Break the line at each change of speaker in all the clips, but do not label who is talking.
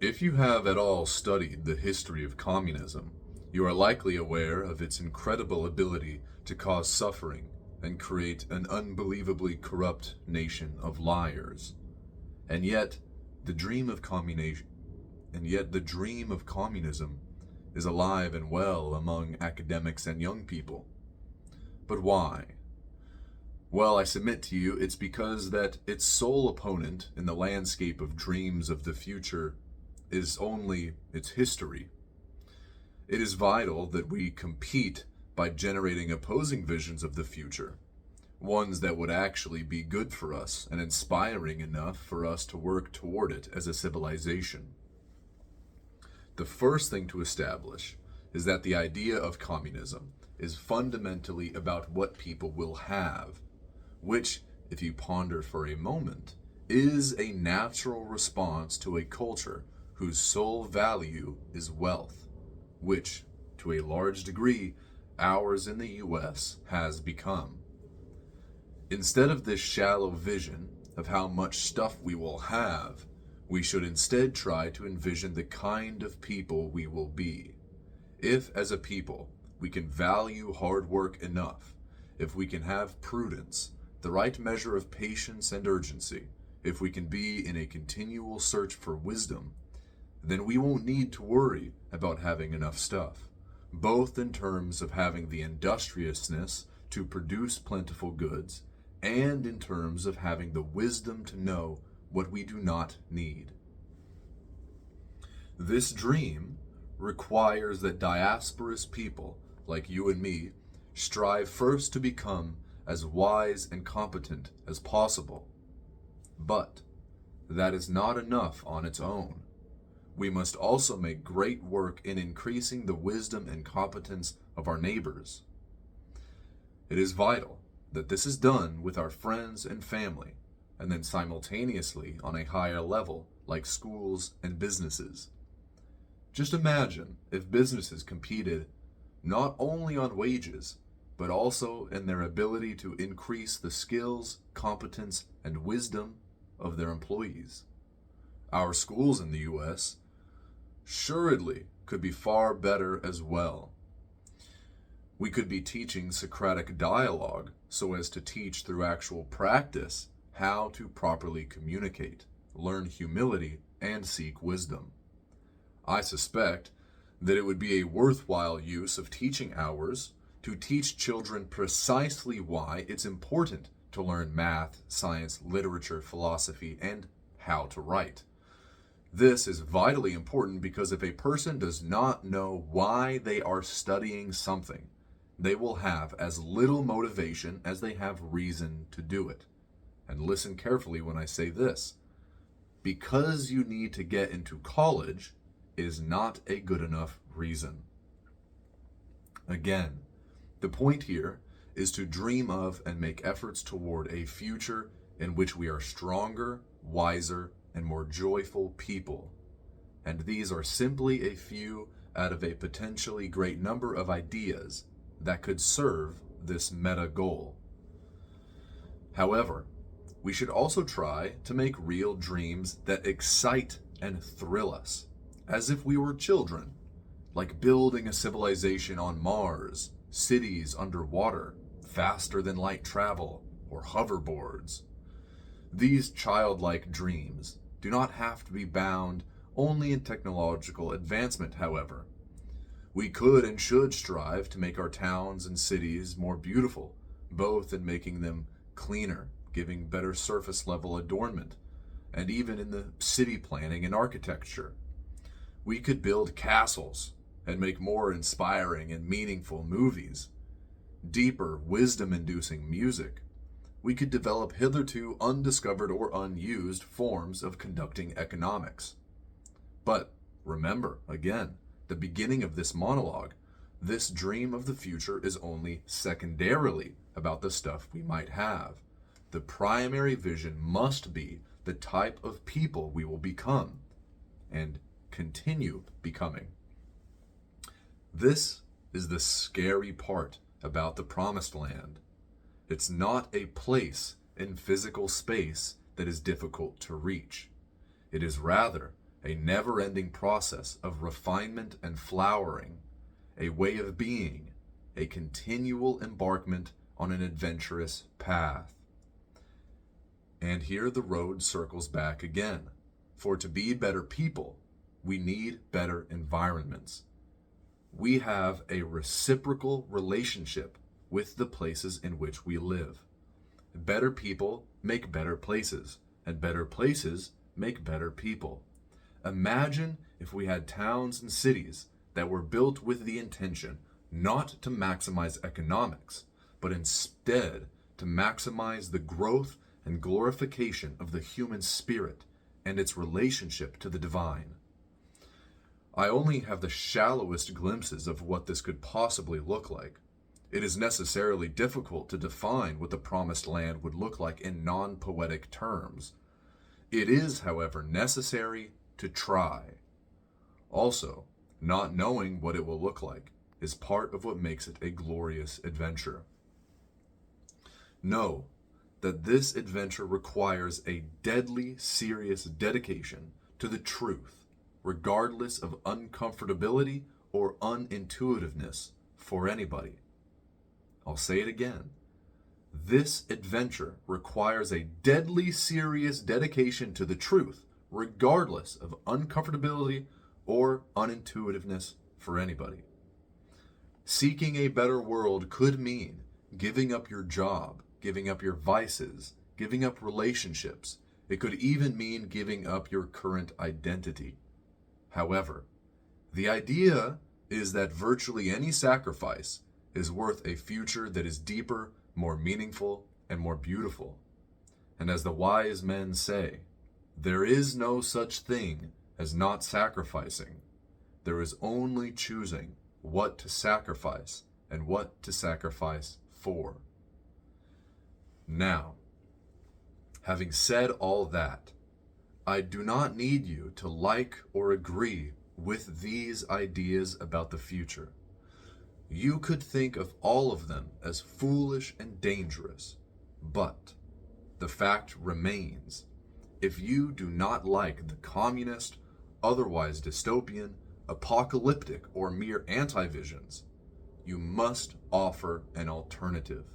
If you have at all studied the history of communism, you are likely aware of its incredible ability to cause suffering and create an unbelievably corrupt nation of liars. And yet, the dream of communism is alive and well among academics and young people. But why? Well, I submit to you, it's because that its sole opponent in the landscape of dreams of the future is only its history. It is vital that we compete by generating opposing visions of the future, ones that would actually be good for us and inspiring enough for us to work toward it as a civilization. The first thing to establish is that the idea of communism is fundamentally about what people will have, which, if you ponder for a moment, is a natural response to a culture whose sole value is wealth, which, to a large degree, ours in the US has become. Instead of this shallow vision of how much stuff we will have, we should instead try to envision the kind of people we will be. If, as a people, we can value hard work enough, if we can have prudence, the right measure of patience and urgency, if we can be in a continual search for wisdom, then we won't need to worry about having enough stuff, both in terms of having the industriousness to produce plentiful goods, and in terms of having the wisdom to know what we do not need. This dream requires that diasporous people, like you and me, strive first to become as wise and competent as possible. But that is not enough on its own. We must also make great work in increasing the wisdom and competence of our neighbors. It is vital that this is done with our friends and family, and then simultaneously on a higher level like schools and businesses. Just imagine if businesses competed not only on wages, but also in their ability to increase the skills, competence, and wisdom of their employees. Our schools in the US assuredly could be far better as well. We could be teaching Socratic dialogue so as to teach through actual practice how to properly communicate, learn humility, and seek wisdom. I suspect that it would be a worthwhile use of teaching hours to teach children precisely why it's important to learn math, science, literature, philosophy, and how to write. This is vitally important because if a person does not know why they are studying something, they will have as little motivation as they have reason to do it. And listen carefully when I say this. Because you need to get into college is not a good enough reason. Again, the point here is to dream of and make efforts toward a future in which we are stronger, wiser, and more joyful people. And these are simply a few out of a potentially great number of ideas that could serve this meta goal. However, we should also try to make real dreams that excite and thrill us, as if we were children, like building a civilization on Mars, cities underwater, faster than light travel, or hoverboards. These childlike dreams do not have to be bound only in technological advancement, however. We could and should strive to make our towns and cities more beautiful, both in making them cleaner, giving better surface level adornment, and even in the city planning and architecture. We could build castles and make more inspiring and meaningful movies, deeper, wisdom-inducing music. We could develop hitherto undiscovered or unused forms of conducting economics. But remember, again, the beginning of this monologue, this dream of the future is only secondarily about the stuff we might have. The primary vision must be the type of people we will become and continue becoming. This is the scary part about the Promised Land. It's not a place in physical space that is difficult to reach. It is rather a never-ending process of refinement and flowering, a way of being, a continual embarkment on an adventurous path. And here the road circles back again. For to be better people, we need better environments. We have a reciprocal relationship with the places in which we live. Better people make better places, and better places make better people. Imagine if we had towns and cities that were built with the intention not to maximize economics, but instead to maximize the growth and glorification of the human spirit and its relationship to the divine. I only have the shallowest glimpses of what this could possibly look like. It is necessarily difficult to define what the promised land would look like in non-poetic terms. It is, however, necessary to try. Also, not knowing what it will look like is part of what makes it a glorious adventure. Know that this adventure requires a deadly serious dedication to the truth, regardless of uncomfortability or unintuitiveness for anybody. I'll say it again. This adventure requires a deadly serious dedication to the truth, regardless of uncomfortability or unintuitiveness for anybody. Seeking a better world could mean giving up your job, giving up your vices, giving up relationships. It could even mean giving up your current identity. However, the idea is that virtually any sacrifice is worth a future that is deeper, more meaningful, and more beautiful. And as the wise men say, there is no such thing as not sacrificing. There is only choosing what to sacrifice and what to sacrifice for. Now, having said all that, I do not need you to like or agree with these ideas about the future. You could think of all of them as foolish and dangerous, but the fact remains, if you do not like the communist, otherwise dystopian, apocalyptic, or mere anti-visions, you must offer an alternative.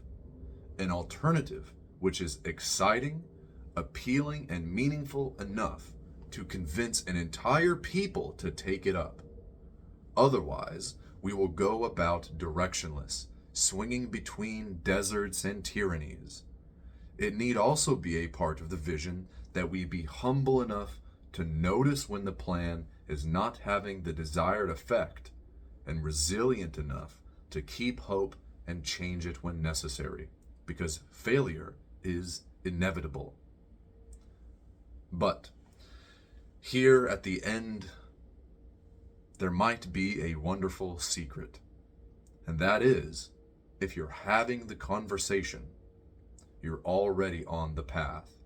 An alternative which is exciting, appealing, and meaningful enough to convince an entire people to take it up. Otherwise, we will go about directionless, swinging between deserts and tyrannies. It need also be a part of the vision that we be humble enough to notice when the plan is not having the desired effect, and resilient enough to keep hope and change it when necessary, because failure is inevitable. But here at the end, there might be a wonderful secret, and that is, if you're having the conversation, you're already on the path.